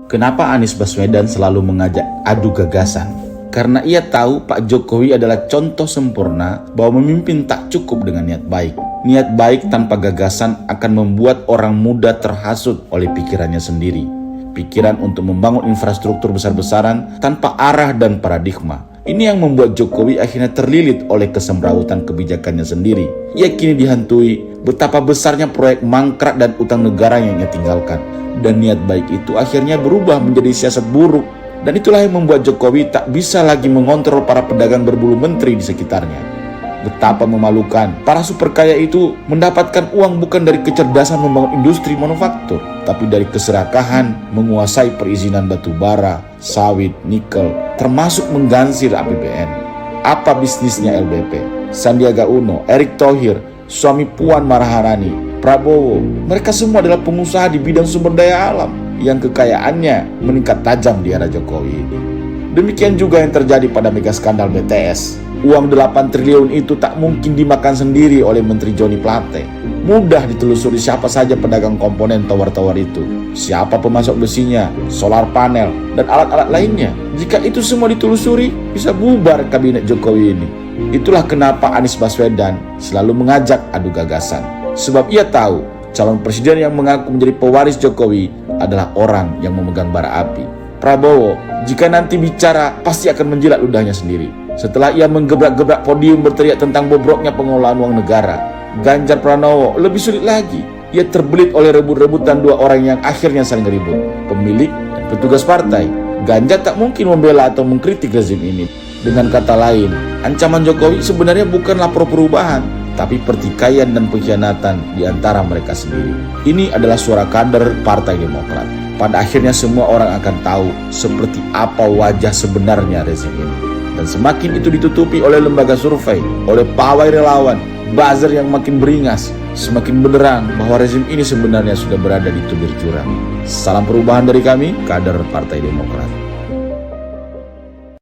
Kenapa Anies Baswedan selalu mengajak adu gagasan? Karena ia tahu Pak Jokowi adalah contoh sempurna bahwa memimpin tak cukup dengan niat baik. Niat baik tanpa gagasan akan membuat orang muda terhasut oleh pikirannya sendiri. Pikiran untuk membangun infrastruktur besar-besaran tanpa arah dan paradigma. Ini yang membuat Jokowi akhirnya terlilit oleh kesemrawutan kebijakannya sendiri. Ia kini dihantui betapa besarnya proyek mangkrak dan utang negara yang ia tinggalkan. Dan niat baik itu akhirnya berubah menjadi siasat buruk. Dan itulah yang membuat Jokowi tak bisa lagi mengontrol para pedagang berbulu menteri di sekitarnya. Betapa memalukan, para super kaya itu mendapatkan uang bukan dari kecerdasan membangun industri manufaktur, tapi dari keserakahan menguasai perizinan batu bara, sawit, nikel, termasuk menggansir APBN. Apa bisnisnya LBP? Sandiaga Uno, Erick Thohir, suami Puan Maharani, Prabowo, mereka semua adalah pengusaha di bidang sumber daya alam yang kekayaannya meningkat tajam di era Jokowi ini. Demikian juga yang terjadi pada mega skandal BTS. Uang 8 triliun itu tak mungkin dimakan sendiri oleh Menteri Johnny Plate. Mudah ditelusuri siapa saja pedagang komponen tower-tower itu, siapa pemasok besinya, solar panel, dan alat-alat lainnya. Jika itu semua ditelusuri, bisa bubar kabinet Jokowi ini. Itulah kenapa Anies Baswedan selalu mengajak adu gagasan. Sebab ia tahu calon presiden yang mengaku menjadi pewaris Jokowi adalah orang yang memegang bara api. Prabowo, jika nanti bicara, pasti akan menjilat ludahnya sendiri. Setelah ia menggebrak-gebrak podium berteriak tentang bobroknya pengelolaan uang negara. Ganjar Pranowo lebih sulit lagi. Ia terbelit oleh rebut-rebutan dua orang yang akhirnya saling ribut, pemilik dan petugas partai. Ganjar tak mungkin membela atau mengkritik rezim ini. Dengan kata lain, ancaman Jokowi sebenarnya bukanlah perubahan, tapi pertikaian dan pengkhianatan di antara mereka sendiri. Ini adalah suara kader Partai Demokrat. Pada akhirnya semua orang akan tahu seperti apa wajah sebenarnya rezim ini. Dan semakin itu ditutupi oleh lembaga survei, oleh pawai relawan, buzzer yang makin beringas, semakin benderang bahwa rezim ini sebenarnya sudah berada di tubir jurang. Salam perubahan dari kami, kader Partai Demokrat.